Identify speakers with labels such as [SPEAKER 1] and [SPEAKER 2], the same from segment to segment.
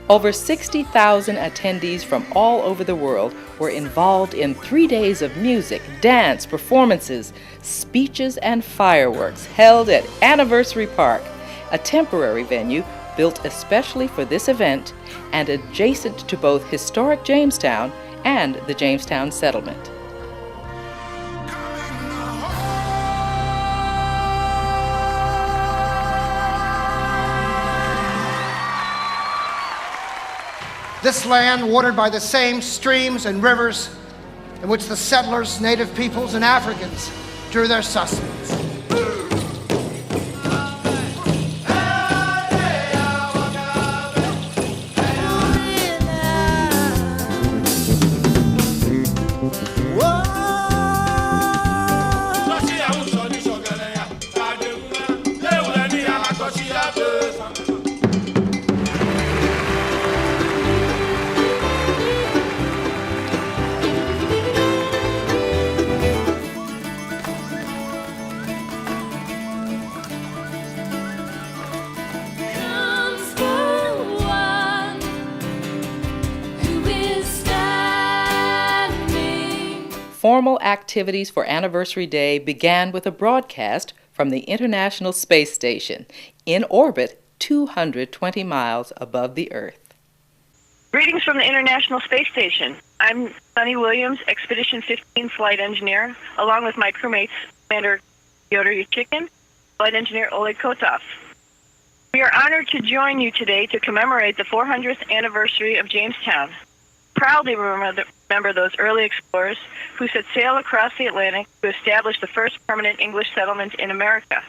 [SPEAKER 1] Over 60,000 attendees from all over the world were involved in 3 days of music, dance, performances, speeches, and fireworks held at Anniversary Park, a temporary venue built especially for this event and adjacent to both historic Jamestown and the Jamestown settlement.
[SPEAKER 2] This land, watered by the same streams and rivers in which the settlers, native peoples, and Africans drew their sustenance.
[SPEAKER 1] Formal activities for Anniversary Day began with a broadcast from the International Space Station, in orbit 220 miles above the Earth.
[SPEAKER 3] Greetings from the International Space Station. I'm Sunny Williams, Expedition 15 flight engineer, along with my crewmates, Commander Fyodor Yurchikhin, flight engineer Oleg Kotov. We are honored to join you today to commemorate the 400th anniversary of Jamestown. Proudly remember those early explorers who set sail across the Atlantic to establish the first permanent English settlement in America.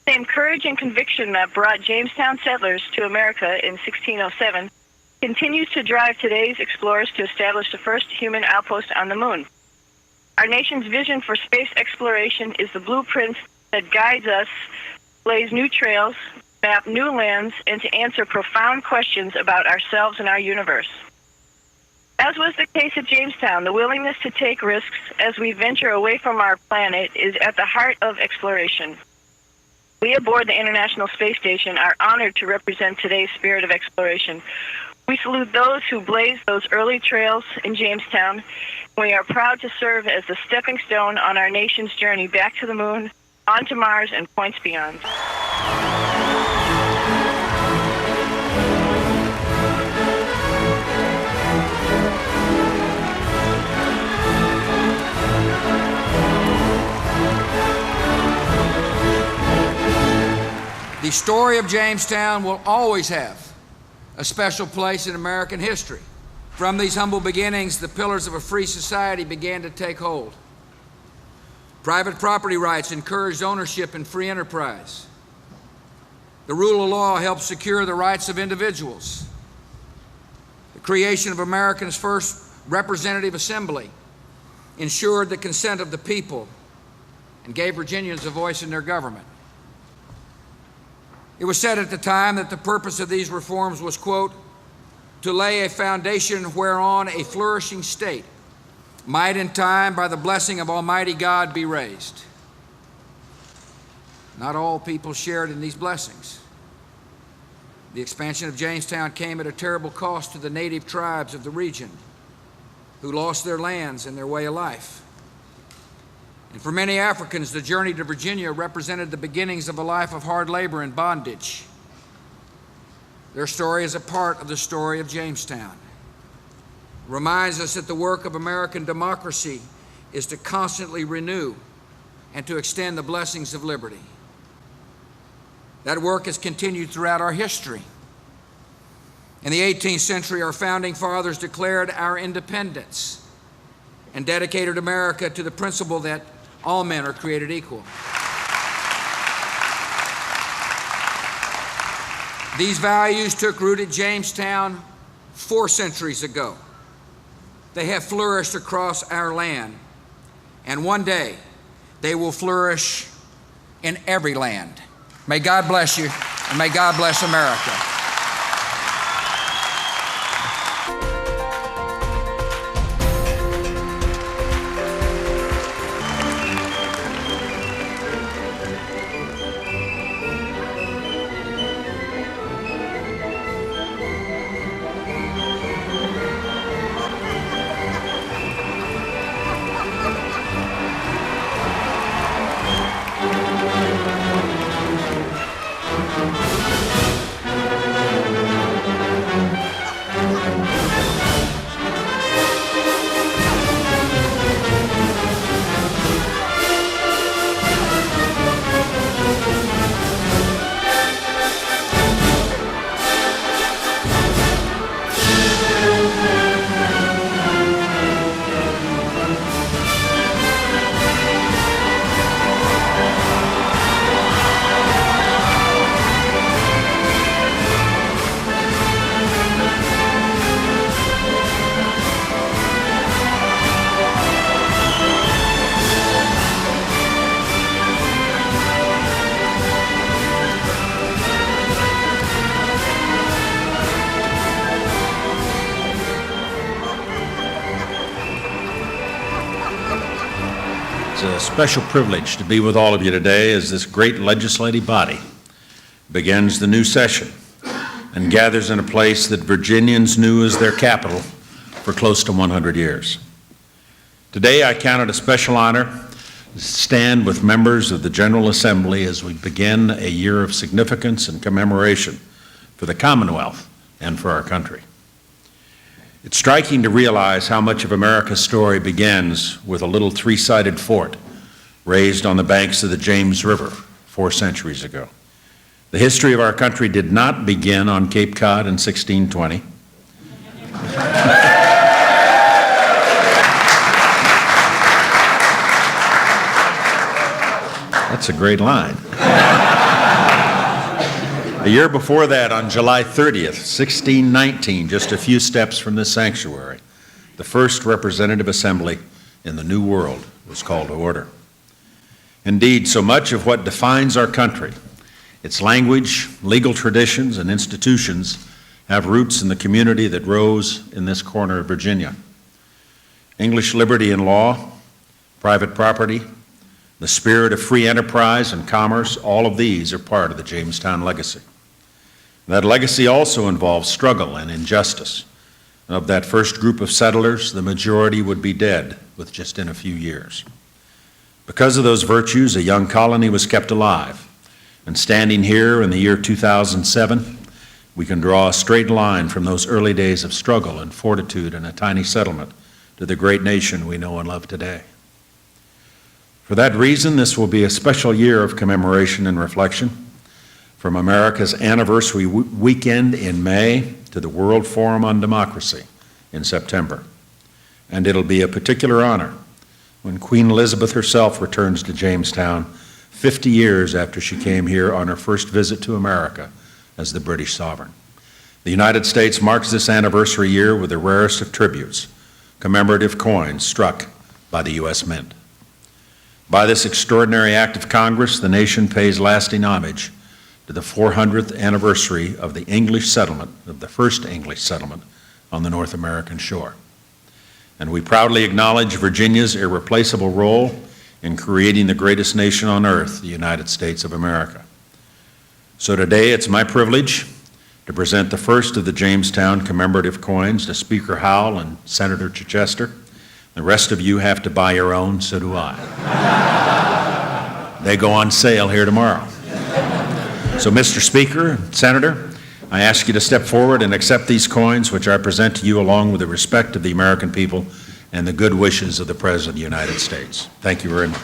[SPEAKER 3] The same courage and conviction that brought Jamestown settlers to America in 1607 continues to drive today's explorers to establish the first human outpost on the moon. Our nation's vision for space exploration is the blueprint that guides us, blaze new trails, map new lands, and to answer profound questions about ourselves and our universe. As was the case at Jamestown, the willingness to take risks as we venture away from our planet is at the heart of exploration. We aboard the International Space Station are honored to represent today's spirit of exploration. We salute those who blazed those early trails in Jamestown. We are proud to serve as the stepping stone on our nation's journey back to the moon, onto Mars, and points beyond.
[SPEAKER 4] The story of Jamestown will always have a special place in American history. From these humble beginnings, the pillars of a free society began to take hold. Private property rights encouraged ownership and free enterprise. The rule of law helped secure the rights of individuals. The creation of America's first representative assembly ensured the consent of the people and gave Virginians a voice in their government. It was said at the time that the purpose of these reforms was, quote, to lay a foundation whereon a flourishing state might in time, by the blessing of Almighty God, be raised. Not all people shared in these blessings. The expansion of Jamestown came at a terrible cost to the native tribes of the region, who lost their lands and their way of life. And for many Africans, the journey to Virginia represented the beginnings of a life of hard labor and bondage. Their story is a part of the story of Jamestown. It reminds us that the work of American democracy is to constantly renew and to extend the blessings of liberty. That work has continued throughout our history. In the 18th century, our founding fathers declared our independence and dedicated America to the principle that all men are created equal. These values took root at Jamestown 4 centuries ago. They have flourished across our land, and one day they will flourish in every land. May God bless you, and may God bless America.
[SPEAKER 5] It's a special privilege to be with all of you today as this great legislative body begins the new session and gathers in a place that Virginians knew as their capital for close to 100 years. Today, I count it a special honor to stand with members of the General Assembly as we begin a year of significance and commemoration for the Commonwealth and for our country. It's striking to realize how much of America's story begins with a little three-sided fort raised on the banks of the James River 4 centuries ago. The history of our country did not begin on Cape Cod in 1620. That's a great line. A year before that, on July 30th, 1619, just a few steps from this sanctuary, the first representative assembly in the New World was called to order. Indeed, so much of what defines our country, its language, legal traditions, and institutions, have roots in the community that rose in this corner of Virginia. English liberty and law, private property, the spirit of free enterprise and commerce, all of these are part of the Jamestown legacy. That legacy also involves struggle and injustice. Of that first group of settlers, the majority would be dead within a few years. Because of those virtues, a young colony was kept alive. And standing here in the year 2007, we can draw a straight line from those early days of struggle and fortitude in a tiny settlement to the great nation we know and love today. For that reason, this will be a special year of commemoration and reflection, from America's anniversary weekend in May to the World Forum on Democracy in September. And it'll be a particular honor when Queen Elizabeth herself returns to Jamestown 50 years after she came here on her first visit to America as the British sovereign. The United States marks this anniversary year with the rarest of tributes, commemorative coins struck by the U.S. Mint. By this extraordinary act of Congress, the nation pays lasting homage to the 400th anniversary of the English settlement, of the first English settlement on the North American shore. And we proudly acknowledge Virginia's irreplaceable role in creating the greatest nation on earth, the United States of America. So today it's my privilege to present the first of the Jamestown commemorative coins to Speaker Howell and Senator Chichester. The rest of you have to buy your own, so do I. They go on sale here tomorrow. So, Mr. Speaker, Senator, I ask you to step forward and accept these coins, which I present to you along with the respect of the American people and the good wishes of the President of the United States. Thank you very much.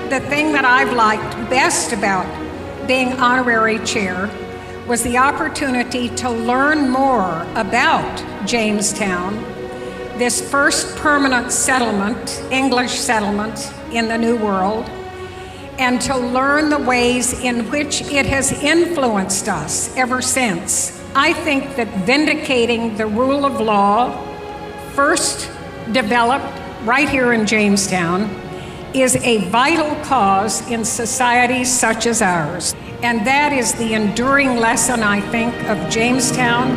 [SPEAKER 6] The thing that I've liked best about being honorary chair was the opportunity to learn more about Jamestown, this first permanent settlement, English settlement in the New World, and to learn the ways in which it has influenced us ever since. I think that vindicating the rule of law, first developed right here in Jamestown, is a vital cause in societies such as ours. And that is the enduring lesson, I think, of Jamestown.